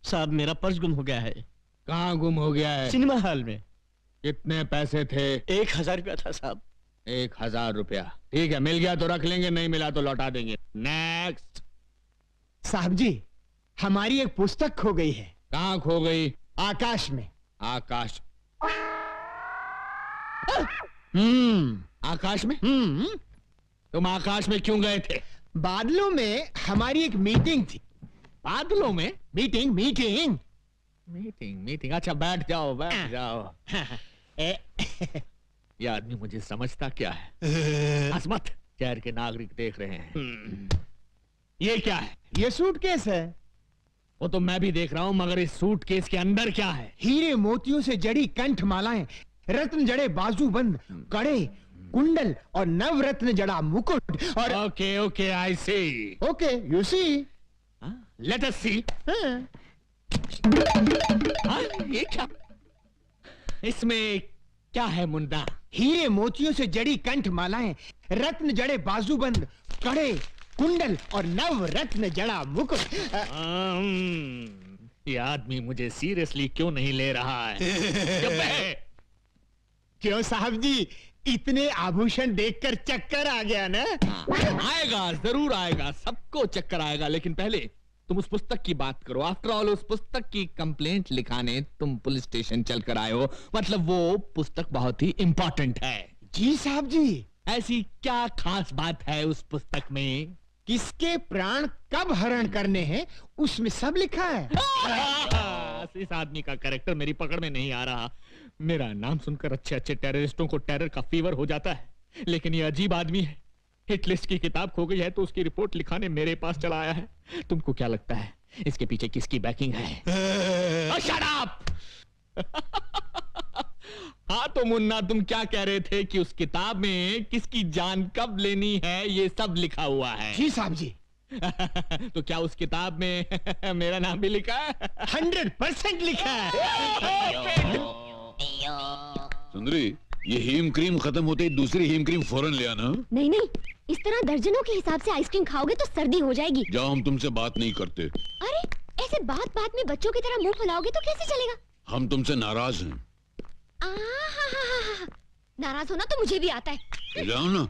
साहब मेरा पर्स गुम हो गया है। कहाँ गुम हो गया है? सिनेमा हॉल में। कितने पैसे थे? 1000 रुपया था साहब। 1000 रुपया, ठीक है, मिल गया तो रख लेंगे, नहीं मिला तो लौटा देंगे। नेक्स्ट। साहब जी, हमारी एक पुस्तक खो गई है। कहाँ खो गई? आकाश में। आकाश? आकाश में? तुम आकाश में क्यों गए थे? बादलों में हमारी एक मीटिंग थी। बादलों में? मीटिंग मीटिंग मीटिंग मीटिंग, अच्छा बैठ जाओ बैठ जाओ। ये आदमी मुझे समझता क्या है? हंस शहर के नागरिक देख रहे हैं। ये क्या है? ये सूटकेस है। वो तो मैं भी देख रहा हूँ, मगर इस सूटकेस के अंदर क्या है? हीरे मोतियों से जड़ी कंठ मालाएं, रत्न जड़े बाजूबंद, कड़े, कुंडल और नवरत्न जड़ा मुकुट और okay okay I see. Okay you see. Let us see. ये क्या? इसमें क्या है मुन्ना? हीरे मोतियों से जड़ी कंठ मालाएं, रत्न जड़े बाजूबंद, कड़े, कुंडल और नवरत्न जड़ा मुकुट। ये आदमी मुझे सीरियसली क्यों नहीं ले रहा है? क्यों साहब जी, इतने आभूषण देखकर चक्कर आ गया ना? आएगा, जरूर आएगा, सबको चक्कर आएगा, लेकिन पहले तुम उस पुस्तक की बात करो। आफ्टर ऑल उस पुस्तक की कंप्लेंट लिखाने तुम पुलिस स्टेशन चलकर आए हो, मतलब वो पुस्तक बहुत ही इंपॉर्टेंट है। जी साहब जी। ऐसी क्या खास बात है उस पुस्तक में? किसके प्राण कब हरण करने हैं उसमें सब लिखा है। इस आदमी का कैरेक्टर मेरी पकड़ में नहीं आ रहा। मेरा नाम सुनकर अच्छे अच्छे टेररिस्टों को टेरर का फीवर हो जाता है, लेकिन ये अजीब आदमी है। हिट लिस्ट की किताब खो गई है तो उसकी रिपोर्ट लिखाने मेरे पास चला आया है। तुमको क्या लगता है इसके पीछे किसकी बैकिंग है? Shut up! हाँ तो मुन्ना, तुम क्या कह रहे थे कि उस किताब में किसकी जान कब लेनी है ये सब लिखा हुआ है? जी साहब जी। तो क्या उस किताब में मेरा नाम भी लिखा है? 100% लिखा है। सुंदरी, ये हीम क्रीम खत्म होते ही दूसरी हीम क्रीम फौरन ले आना। नहीं नहीं, इस तरह दर्जनों के हिसाब से आइसक्रीम खाओगे तो सर्दी हो जाएगी। जाओ, हम तुमसे बात नहीं करते। अरे ऐसे बात बात में बच्चों की तरह मुंह फुलाओगे तो कैसे चलेगा? हम तुमसे नाराज हैं। नाराज होना तो मुझे भी आता है। जाओ ना।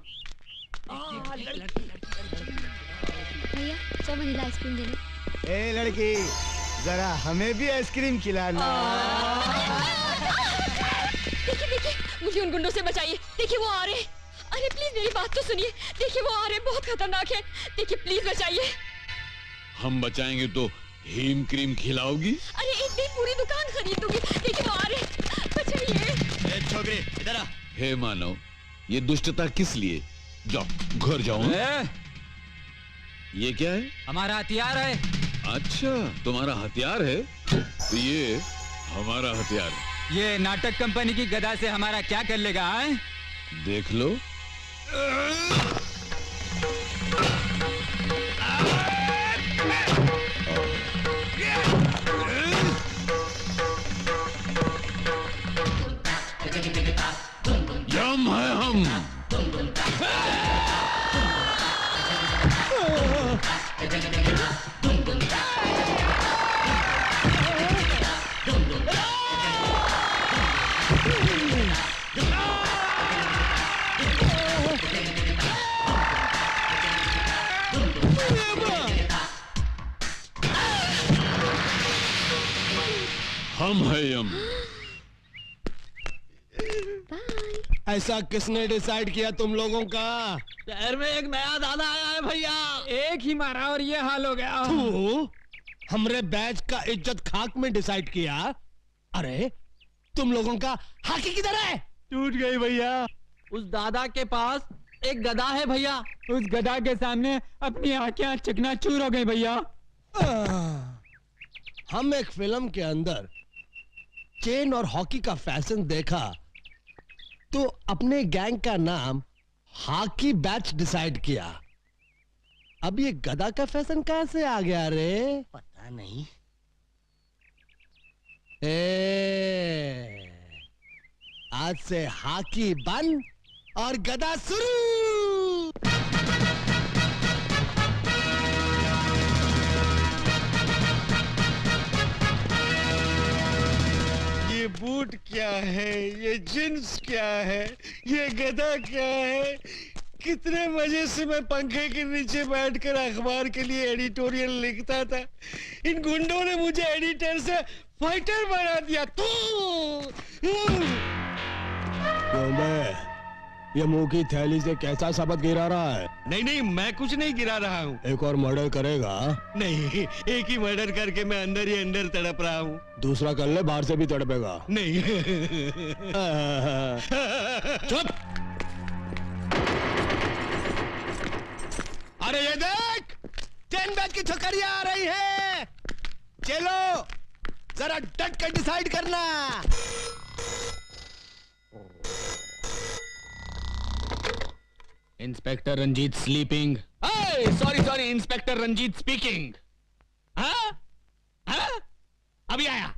भैया 100 वनीला आइसक्रीम दे दो। ए लड़की, जरा हमें भी आइसक्रीम खिलाना। देखिए देखिए, मुझे उन गुंडों से बचाइए। देखिए वो आ रहे हैं। अरे प्लीज मेरी बात तो सुनिए। देखिए वो आ रहे हैं, बहुत खतरनाक है। देखिए प्लीज बचाइए। हम बचाएंगे तो हीम क्रीम खिलाओगी? अरे एक नहीं, पूरी दुकान खरीद दूंगी। देखिए वो आ रहे हैं, बचाइए। छोकरे इधर आ। हे मानव, ये दुष्टता किस लिए? जाओ घर जाओ। ये क्या है? हमारा हथियार है। अच्छा, तुम्हारा हथियार है? तो ये हमारा हथियार है। ये नाटक कंपनी की गदा से हमारा क्या कर लेगा? है? देख लो। यम है हम। हम है यम। ऐसा किसने डिसाइड किया तुम लोगों का? शहर में एक नया दादा आया है भैया। एक ही मारा और ये हाल हो गया। हमरे बैच का इज्जत खाक में डिसाइड किया। अरे तुम लोगों का हाकी किधर है? टूट गई भैया। उस दादा के पास एक गदा है भैया। उस गदा के सामने अपनी आंखें चकनाचूर हो गई भैया। हम एक फिल्म के अंदर चेन और हॉकी का फैशन देखा तो अपने गैंग का नाम हॉकी बैच डिसाइड किया। अब ये गदा का फैशन कहां से आ गया रे? पता नहीं। आज से हॉकी बंद और गदा शुरू। बूट क्या है, ये जींस क्या है, ये गधा क्या है। कितने मजे से मैं पंखे के नीचे बैठकर अखबार के लिए एडिटोरियल लिखता था। इन गुंडों ने मुझे एडिटर से फाइटर बना दिया। क्यों मैं ये मुंह की थैली से कैसा शब्द गिरा रहा है? नहीं नहीं, मैं कुछ नहीं गिरा रहा हूँ। एक और मर्डर करेगा? नहीं, एक ही मर्डर करके मैं अंदर ही अंदर तड़प रहा हूँ। दूसरा कर ले, बाहर से भी तड़पेगा। नहीं। चुप। अरे ये देख, 10 बैच की छोकरियां आ रही है। चलो जरा डट कर डिसाइड करना। Inspector Ranjeet sleeping. Sorry inspector Ranjeet speaking. हाँ हाँ अभी आया।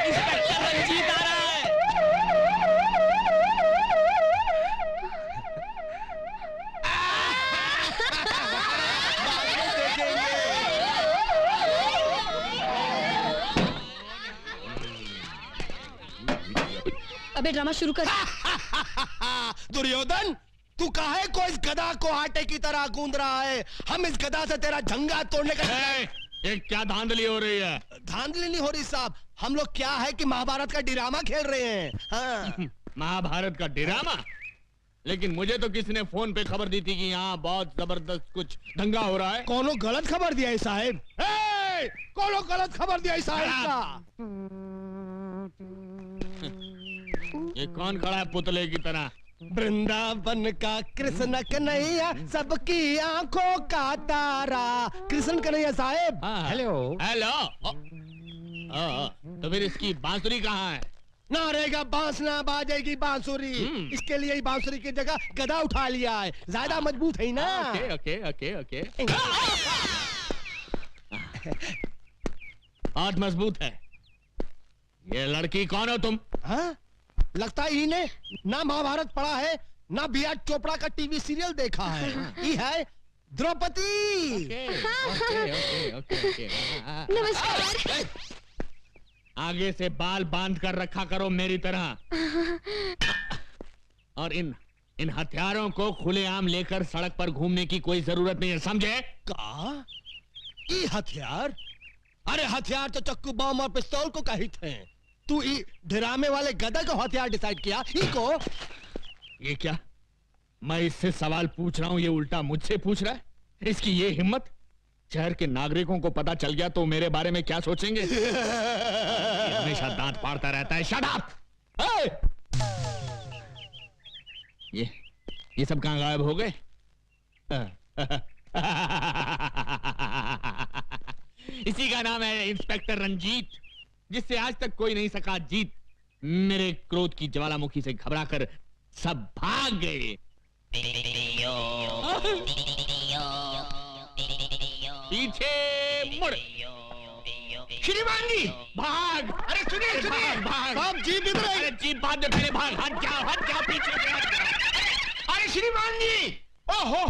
इंस्पेक्टर रंजीत आ रहा है। अबे ड्रामा शुरू कर। दुर्योधन, तू काहे को इस गधा को आटे की तरह गूंद रहा है? हम इस गधा से तेरा झंगा तोड़ने का। ये क्या धांधली हो रही है? धांधली नहीं हो रही साहब, हम लोग क्या है कि महाभारत का ड्रामा खेल रहे हैं। हाँ। महाभारत का ड्रामा? लेकिन मुझे तो किसी ने फोन पे खबर दी थी कि यहाँ बहुत जबरदस्त कुछ दंगा हो रहा है। कौनो गलत खबर दिया है साहब? कौनो गलत खबर दिया है साहब का? ये कौन खड़ा है पुतले की तरह? वृंदावन का कृष्ण कन्हैया, सबकी आंखों का तारा। कृष्ण कन्हैया साहब। Hello hello. तो फिर इसकी बांसुरी कहाँ है? ना रहेगा बांस ना बाजेगी बांसुरी। इसके लिए ही बांसुरी की जगह गधा उठा लिया है, ज्यादा मजबूत है ना। Okay okay okay okay. बहुत मजबूत है। ये लड़की कौन हो तुम? हाँ? लगता है इन्हें ना महाभारत पढ़ा है, ना बी.आर. चोपड़ा का टीवी सीरियल देखा है। ये है द्रौपदी। नमस्कार। आगे से बाल बांध कर रखा करो मेरी तरह। और इन हथियारों को खुलेआम लेकर सड़क पर घूमने की कोई जरूरत नहीं है, समझे? का? ये हथियार? अरे हथियार तो चक्कू, बम और पिस्तौल को कहित हैं। तू ड्रामे वाले गधा को हथियार डिसाइड किया? इको? ये क्या? मैं इससे सवाल पूछ रहा हूं, ये उल्टा मुझसे पूछ रहा है। इसकी ये हिम्मत! शहर के नागरिकों को पता चल गया तो मेरे बारे में क्या सोचेंगे? हमेशा दांत फाड़ता रहता है। Shut up! ये सब कहां गायब हो गए? इसी का नाम है इंस्पेक्टर रंजीत, जिससे आज तक कोई नहीं सका जीत। मेरे क्रोध की ज्वालामुखी से घबराकर सब भाग गए। पीछे मुड़। श्रीमान जी भाग! अरे सुनिए सुनिए, भाग भाग। जीप इधर है। अरे जीप बाद में, पहले भाग। हट जाओ पीछे से हट जाओ। अरे श्रीमान जी, ओहो!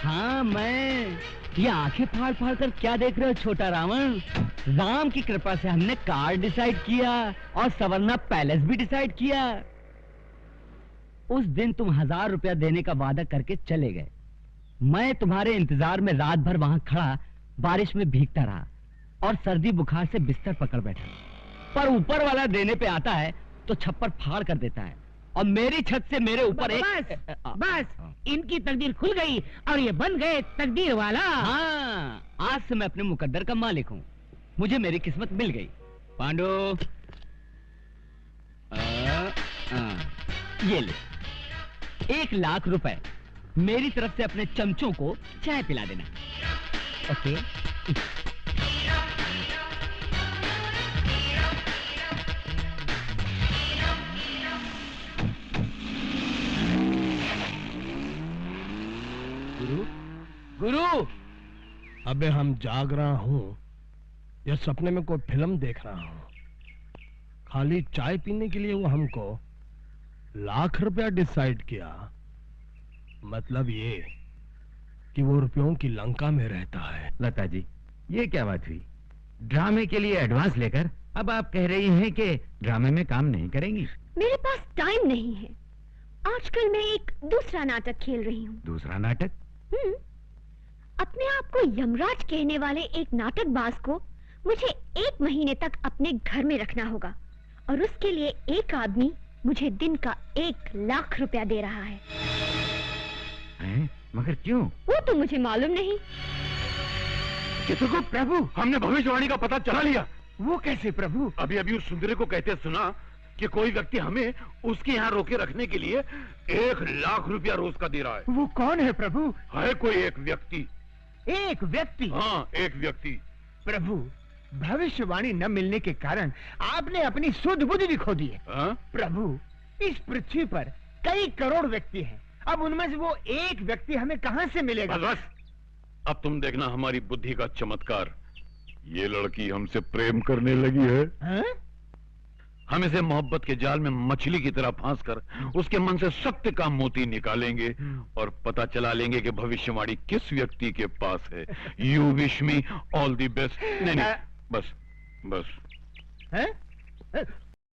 हाँ मैं। ये आंखें फाड़ फाड़ कर क्या देख रहे हो छोटा रावण? राम की कृपा से हमने कार डिसाइड किया और सवर्णा पैलेस भी डिसाइड किया। उस दिन तुम 1000 रुपया देने का वादा करके चले गए। मैं तुम्हारे इंतजार में रात भर वहां खड़ा बारिश में भीगता रहा और सर्दी बुखार से बिस्तर पकड़ बैठा। पर ऊपर वाला देने पे आता है तो छप्पर फाड़ कर देता है और मेरी छत से मेरे ऊपर बस इनकी तकदीर खुल गई और ये बन गए तकदीर वाला। हाँ, आज से मैं अपने मुकद्दर का मालिक हूँ। मुझे मेरी किस्मत मिल गई। पांडु, ये ले 1 लाख रुपए। मेरी तरफ से अपने चमचों को चाय पिला देना। ओके? गुरु, अबे हम जाग रहा हूँ या सपने में कोई फिल्म देख रहा हूँ? खाली चाय पीने के लिए वो हमको लाख रुपया डिसाइड किया। मतलब ये कि वो रुपयों की लंका में रहता है। लता जी, ये क्या बात हुई? ड्रामे के लिए एडवांस लेकर अब आप कह रही हैं कि ड्रामे में काम नहीं करेंगी? मेरे पास टाइम नहीं है। आजकल मैं एक दूसरा नाटक खेल रही हूँ। दूसरा नाटक? अपने आप को यमराज कहने वाले एक नाटकबाज को मुझे 1 महीने तक अपने घर में रखना होगा और उसके लिए एक आदमी मुझे दिन का 1 लाख रुपया दे रहा है। हैं? मगर क्यों? वो तो मुझे मालूम नहीं। चित्रगुप्त प्रभु, हमने भविष्यवाणी का पता चला लिया। वो कैसे प्रभु? अभी अभी उस सुंदरी को कहते सुना कि कोई व्यक्ति हमें उसके यहाँ रोके रखने के लिए 1 लाख रुपया रोज का दे रहा है। वो कौन है प्रभु? है कोई एक व्यक्ति। एक व्यक्ति? हाँ, एक व्यक्ति। प्रभु, भविष्यवाणी न मिलने के कारण आपने अपनी सुध बुद्धि भी खो दी है। प्रभु, इस पृथ्वी पर कई करोड़ व्यक्ति हैं। अब उनमें से वो एक व्यक्ति हमें कहां से मिलेगा? बस, अब तुम देखना हमारी बुद्धि का चमत्कार। ये लड़की हमसे प्रेम करने लगी है। हम इसे मोहब्बत के जाल में मछली की तरह फांस कर उसके मन से सत्य का मोती निकालेंगे और पता चला लेंगे कि भविष्यवाणी किस व्यक्ति के पास है। You wish me all the best. नहीं, बस बस।